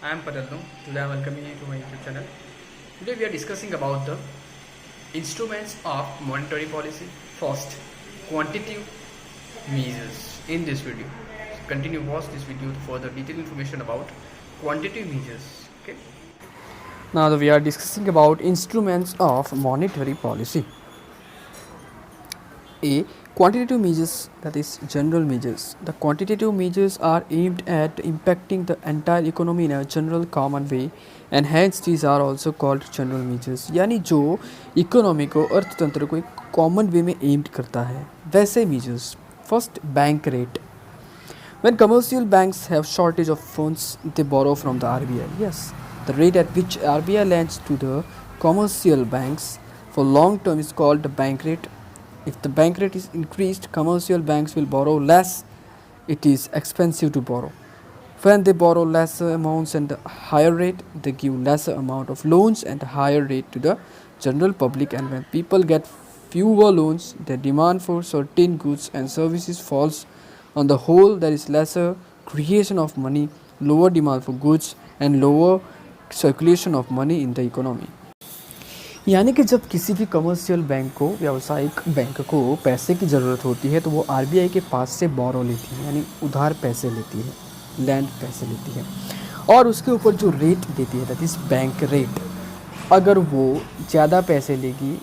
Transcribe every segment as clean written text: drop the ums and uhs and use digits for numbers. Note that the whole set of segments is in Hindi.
I am Patalnu. Today I am welcoming you to my YouTube channel. Today we are discussing about the instruments of monetary policy. First, quantitative measures in this video. Continue watch this video for the detailed information about quantitative measures. Okay. Now we are discussing about instruments of monetary policy. A. Quantitative measures, that is general measures. The quantitative measures are aimed at impacting the entire economy in a general common way and hence these are also called general measures. यानी जो इकोनॉमी को अर्थतंत्र को एक कॉमन वे में एम्ड करता है वैसे measures. First, bank rate. When commercial banks have shortage of funds, they borrow from the RBI. Yes, the rate at which RBI lends to the commercial banks for long term is called the bank rate. If the bank rate is increased, commercial banks will borrow less. It is expensive to borrow. When they borrow lesser amounts and a higher rate, they give lesser amount of loans and a higher rate to the general public. And when people get fewer loans, their demand for certain goods and services falls. On the whole, there is lesser creation of money, lower demand for goods, and lower circulation of money in the economy. यानी कि जब किसी भी कमर्शियल बैंक को, व्यावसायिक बैंक को पैसे की ज़रूरत होती है तो वो आरबीआई के पास से बोरो लेती है, यानी उधार पैसे लेती है, लैंड पैसे लेती है और उसके ऊपर जो रेट देती है दैट इज़ बैंक रेट. अगर वो ज़्यादा पैसे लेगी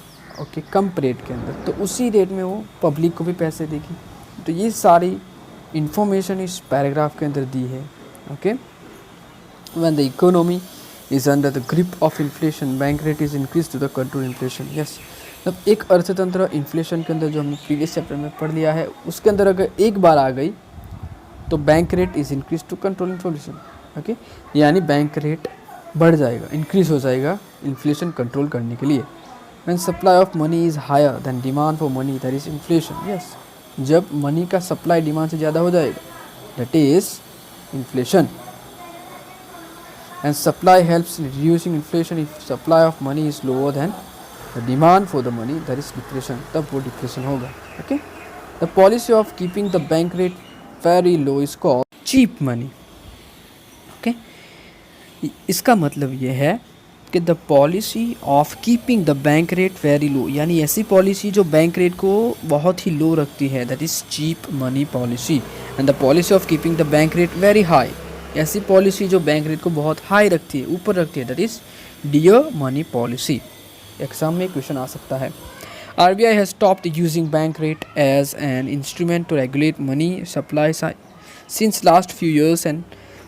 ओके कम रेट के अंदर तो उसी रेट में वो पब्लिक को भी पैसे देगी. तो ये सारी इंफॉर्मेशन इस पैराग्राफ के अंदर दी है. Okay, when the economy is under the grip of inflation, bank rate is increased to the control inflation. Yes, अब एक अर्थतंत्र इन्फ्लेशन के अंदर जो हमने प्रीवियस चैप्टर में पढ़ लिया है उसके अंदर अगर एक बार आ गई तो bank rate is increase to control inflation. Okay, यानी बैंक रेट बढ़ जाएगा, इंक्रीज हो जाएगा इन्फ्लेशन कंट्रोल करने के लिए. When supply of money is higher then demand for money that is inflation. Yes, जब मनी का सप्लाई डिमांड से ज़्यादा हो जाएगा that is inflation. And supply helps in reducing inflation. If supply of money is lower than the demand for the money, that is deflation. तब वो deflation होगा. Okay, the policy of keeping the bank rate very low is called cheap money. Okay, इसका मतलब ये है कि the policy of keeping the bank rate very low, यानी ऐसी पॉलिसी जो बैंक रेट को बहुत ही लो रखती है, that is cheap money policy. And the policy of keeping the bank rate very high, ऐसी पॉलिसी जो बैंक रेट को बहुत हाई रखती है, ऊपर रखती है, that is dear money policy. Exam में क्वेश्चन आ सकता है. RBI has stopped using bank rate as an instrument to regulate money supply since last few years and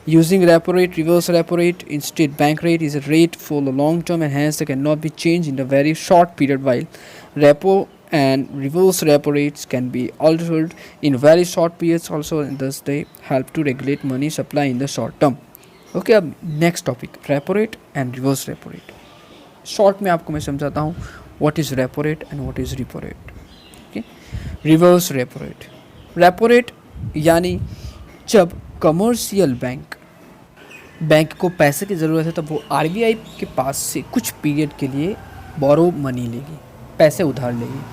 using repo rate, reverse repo rate instead. Bank rate is a rate for the long term and hence can not be change in the very short period, while repo and reverse repo rates can be altered in very short periods also, and thus they help to regulate money supply in the short term. Okay, अब next topic, repo rate and reverse repo rate. Short में आपको मैं समझाता हूँ what is repo rate and what is repo rate. Okay, reverse repo rate. repo rate यानी जब कमर्शियल बैंक को पैसे की ज़रूरत है तब वो आरबीआई के पास से कुछ पीरियड के लिए बोरो मनी लेगी, पैसे उधार लेगी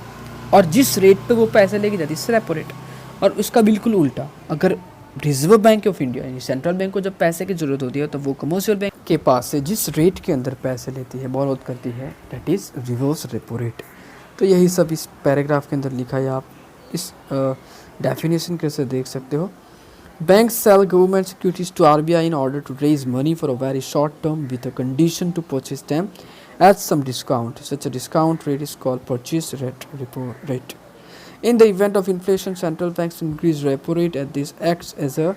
और जिस रेट पे वो पैसे लेगी जाती है रेपो रेट. और उसका बिल्कुल उल्टा, अगर रिजर्व बैंक ऑफ इंडिया यानी सेंट्रल बैंक को जब पैसे की ज़रूरत होती है तो वो कमर्शियल बैंक के पास से जिस रेट के अंदर पैसे लेती है, बोरो करती है, that is reverse repo rate. तो यही सब इस पैराग्राफ के अंदर लिखा है. आप इस डेफिनेशन कैसे देख सकते हो. Bank sell government securities to RBI in order to raise money for a very short term with a condition to purchase them at some discount. Such a discount rate is called purchase rate, repo rate. In the event of inflation, central banks increase repo rate and this acts as a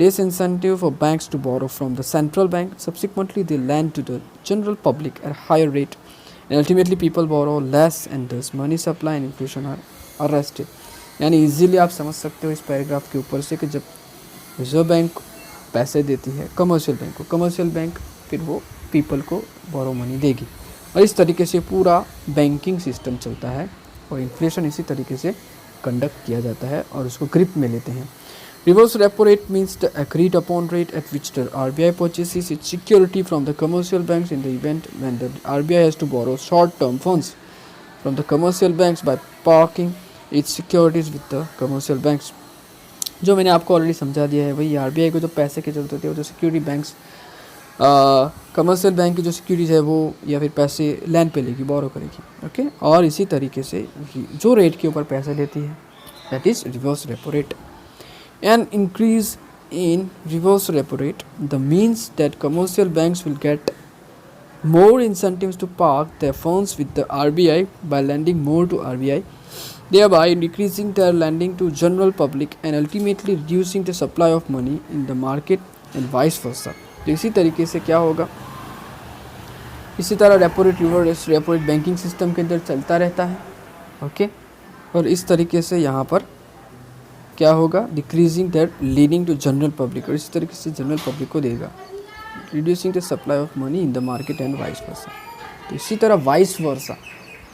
disincentive for banks to borrow from the central bank. Subsequently, they lend to the general public at higher rate and ultimately people borrow less and thus money supply and inflation are arrested. यानी इजीली आप समझ सकते हो इस पैराग्राफ के ऊपर से कि जब रिजर्व बैंक पैसे देती है कमर्शियल बैंक को, कमर्शियल बैंक फिर वो पीपल को बोरो मनी देगी और इस तरीके से पूरा बैंकिंग सिस्टम चलता है और इन्फ्लेशन इसी तरीके से कंडक्ट किया जाता है और उसको ग्रिप में लेते हैं. Reverse repo rate means the agreed upon rate at which the RBI purchases its security from the commercial banks in the event when the RBI has to borrow short term funds from the commercial banks by parking its securities with the commercial banks. जो मैंने आपको ऑलरेडी समझा दिया है, वही आरबीआई को जो पैसे की जरूरत होती है वो जो सिक्योरिटी बैंक्स कमर्शियल बैंक की जो सिक्योरिटीज़ है वो या फिर पैसे लैंड पे लेगी, बोरो करेगी, ओके। और इसी तरीके से जो रेट के ऊपर पैसे लेती है that is reverse repo rate. An increase in reverse repo rate, the means that commercial banks will get more incentives to park their funds with the RBI by lending more to RBI, thereby decreasing their lending to general public and ultimately reducing the supply of money in the market and vice versa। तो इसी तरीके से क्या होगा, इसी तरह repo rate reverse repo rate banking system के अंदर चलता रहता है, ओके। और इस तरीके से यहाँ पर क्या होगा, decreasing that leading to general public, और इस तरीके से जनरल पब्लिक को देगा, reducing the supply of money in the market and vice versa. तो इसी तरह वाइस वर्सा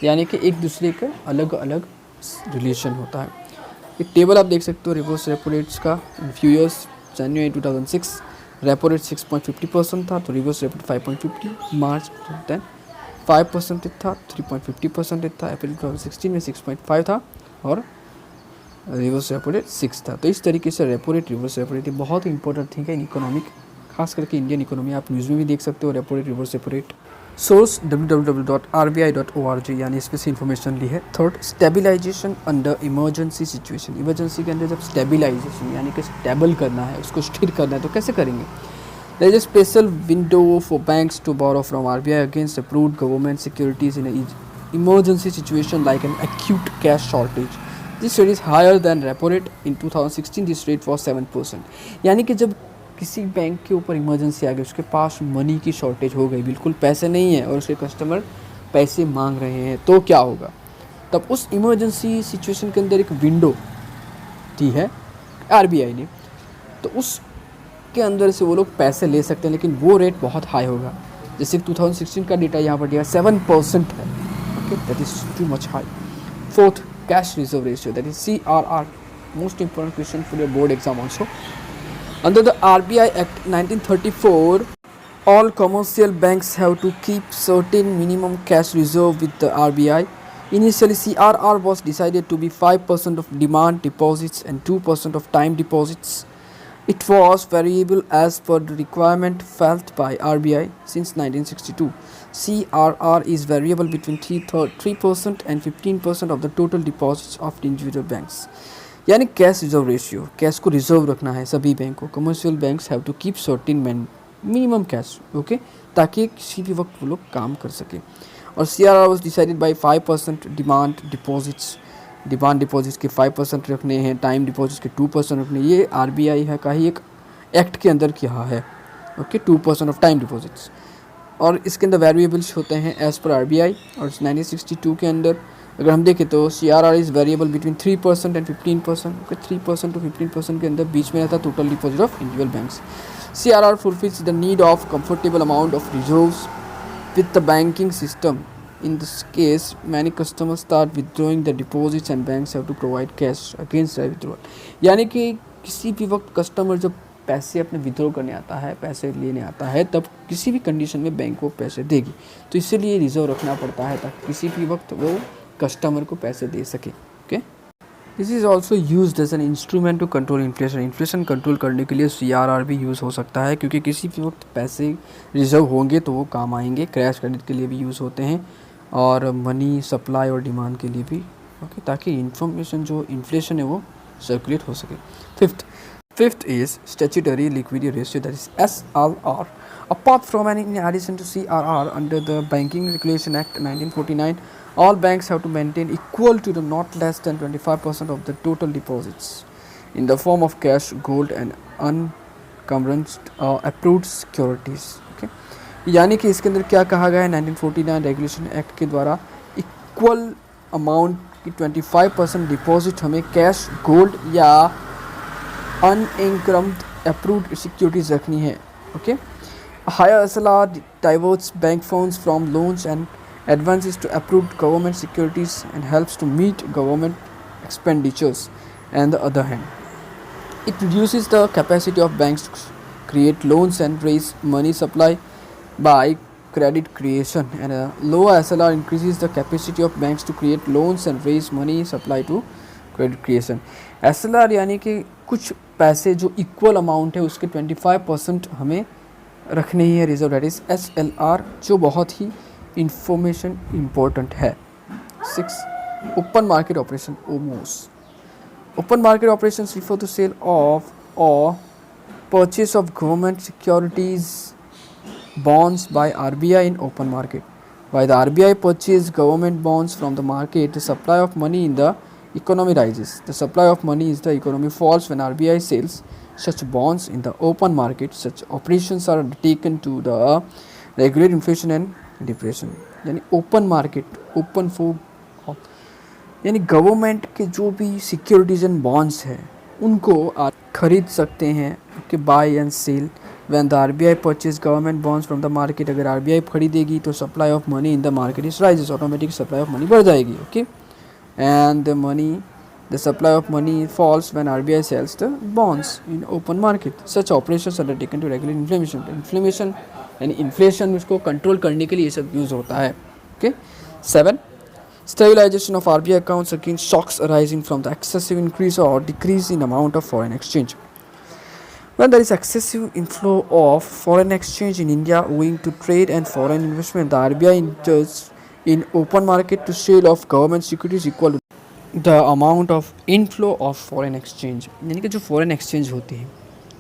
यानी कि एक दूसरे का अलग अलग रिलेशन होता है। एक टेबल आप देख सकते हो रिवर्स रेपो रेट्स का in few years. January 2006 repo rate 6.50% था, तो रिवर्स रेपो रेट 5.50, मार्च 2010 5% था, 3.50% था, अप्रैल 2016 में 6.5 था और रिवर्स रेपो रेट 6 था। तो इस तरीके से repo rate reverse repo rate बहुत ही इंपॉर्टेंट थिंग है इन इकोनॉमिक, खास करके इंडियन इकोनॉमी। आप न्यूज़ में भी देख सकते हो repo rate reverse repo rate. Source www.rbi.org यानी इसमें से इन्फॉर्मेशन ली है। Third, stabilisation under emergency situation. Emergency के अंदर जब स्टेबिलाइजेशन यानी कि स्टेबल करना है, उसको स्थिर करना है, तो कैसे करेंगे। There is a special window for banks to borrow from RBI against approved government securities in emergency situation like an acute cash shortage. This rate is higher than repo rate. In 2016 this rate was 7%। यानी कि जब किसी बैंक के ऊपर इमरजेंसी आ गई, उसके पास मनी की शॉर्टेज हो गई, बिल्कुल पैसे नहीं है और उसके कस्टमर पैसे मांग रहे हैं, तो क्या होगा, तब उस इमरजेंसी सिचुएशन के अंदर एक विंडो दी है RBI ने, तो उसके अंदर से वो लोग पैसे ले सकते हैं, लेकिन वो रेट बहुत हाई होगा। जैसे 2016 का डेटा यहाँ पर दिया 7% है, okay, that is too much high. Fourth, cash reserve ratio, that is CRR, most important question for your board exam also. Under the RBI Act 1934, all commercial banks have to keep certain minimum cash reserve with the RBI. Initially CRR was decided to be 5% of demand deposits and 2% of time deposits. It was variable as per the requirement felt by RBI since 1962. CRR is variable between 3% and 15% of the total deposits of the individual banks. यानी कैश रिजर्व रेशियो, कैश को रिजर्व रखना है सभी बैंकों। Commercial banks have to keep certain minimum cash, okay, ताकि किसी भी वक्त वो लोग काम कर सकें। और CRR was decided by 5% demand deposits, demand deposits के 5% रखने हैं, टाइम डिपॉजिट्स के 2% रखने। ये RBI है का ही एक एक्ट के अंदर किया है, ओके, 2% ऑफ टाइम डिपॉजिट्स। और इसके अंदर वेरिएबल्स होते हैं एज़ पर RBI। और 1962 के अंदर अगर हम देखें तो CRR is variable between 3% and 15%, okay, 3% to 15% के अंदर बीच में रहता है total deposit of individual banks. CRR fulfils the need of comfortable amount of reserves with the banking system. In this case, many customers start withdrawing the deposits and banks have to provide cash against their withdrawal। यानी कि किसी भी वक्त कस्टमर जब पैसे अपने विड्रॉ करने आता है, पैसे लेने आता है, तब किसी भी कंडीशन में बैंक को पैसे देगी। तो इसीलिए रिजर्व रखना पड़ता है ताकि किसी भी वक्त वो कस्टमर को पैसे दे सके, okay. This is also use as an instrument to control inflation. Inflation control करने के लिए CRR भी यूज़ हो सकता है, क्योंकि किसी भी वक्त पैसे रिजर्व होंगे तो वो काम आएंगे। क्रैश क्रेडिट के लिए भी यूज़ होते हैं और मनी सप्लाई और डिमांड के लिए भी, ओके, ताकि इन्फॉर्मेशन जो इन्फ्लेशन है वो सर्कुलेट हो सके। Fifth is statutory liquidity ratio, that is SLR. Apart from and in addition to CRR, under the Banking Regulation Act 1949, all banks have to maintain equal to the not less than 25% of the total deposits in the form of cash, gold and unencumbered approved securities, okay। यानी कि इसके अंदर क्या कहा गया है 1949 रेगुलेशन एक्ट के द्वारा, इक्वल अमाउंट की 25% डिपॉजिट हमें कैश, गोल्ड या unencumbered approved securities रखनी है, okay. Higher SLR diverts bank funds from loans and advances to approved government securities and helps to meet government expenditures. On the other hand, it reduces the capacity of banks to create loans and raise money supply by credit creation, and a lower SLR increases the capacity of banks to create loans and raise money supply to credit creation। SLR यानी कि कुछ पैसे जो इक्वल अमाउंट है उसके 25% हमें रखने ही है रिजर्व, दैट इज SLR, जो बहुत ही इंफॉर्मेशन इम्पोर्टेंट है। 6. Open market operation, OMOs. Open market operations refer to sale of or purchase of government securities bonds by RBI in open market. By the RBI purchase government bonds from the market, the supply of money in the economy rises. The supply of money in the economy falls when RBI sells such bonds in the open market. Such operations are taken to the regulate inflation and deflation. यानी open market, open for यानी गवर्नमेंट के जो भी सिक्योरिटीज एंड बॉन्ड्स हैं उनको आप खरीद सकते हैं कि buy and sell when the RBI purchase government bonds from the market. अगर RBI खरीदेगी तो supply of money in the market is rises, automatic supply of money बढ़ जाएगी। Okay, and the supply of money falls when RBI sells the bonds in open market. Such operations are taken to regulate inflammation यानी इन्फ्लेशन उसको कंट्रोल करने के लिए ये सब यूज़ होता है। Okay, 7. Stabilization of RBI accounts against shocks arising from the excessive increase or decrease in amount of foreign exchange. When there is excessive inflow of foreign exchange in India owing to trade and foreign investment, the RBI enters in open market to sale of government securities equal to the amount of inflow of foreign exchange. यानी कि जो foreign exchange होती है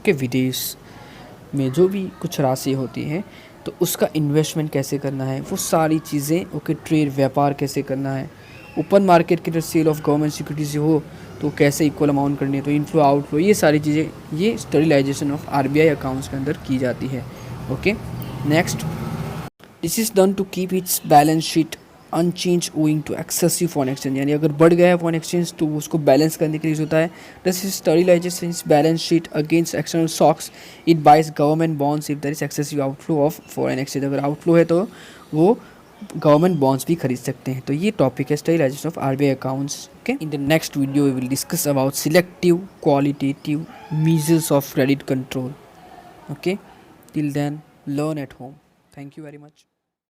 कि विदेश में जो भी कुछ राशि होती है तो उसका इन्वेस्टमेंट कैसे करना है, वो सारी चीज़ें, ओके, ट्रेड व्यापार कैसे करना है, ओपन मार्केट के अंदर सेल ऑफ गवर्नमेंट सिक्योरिटीज हो तो कैसे इक्वल अमाउंट करनी है, तो इनफ्लो आउटफ्लो, ये सारी चीज़ें ये स्टेरिलाइजेशन ऑफ RBI अकाउंट्स के अंदर की जाती है। Okay, next, this is done to keep its balance sheet unchanged owing to excessive foreign exchange, यानी अगर बढ़ गया है फॉरेन एक्सचेंज तो उसको बैलेंस करने के लिए होता है। This is sterilization is balance sheet against external shocks, it buys government bonds if there is excessive outflow of foreign exchange. अगर आउटफ्लो है तो वो गवर्नमेंट बॉन्ड्स भी खरीद सकते हैं। तो ये टॉपिक है sterilization of RBI accounts. Okay, in the next video we will discuss about selective qualitative measures of credit control. Okay, till then learn at home. Thank you very much.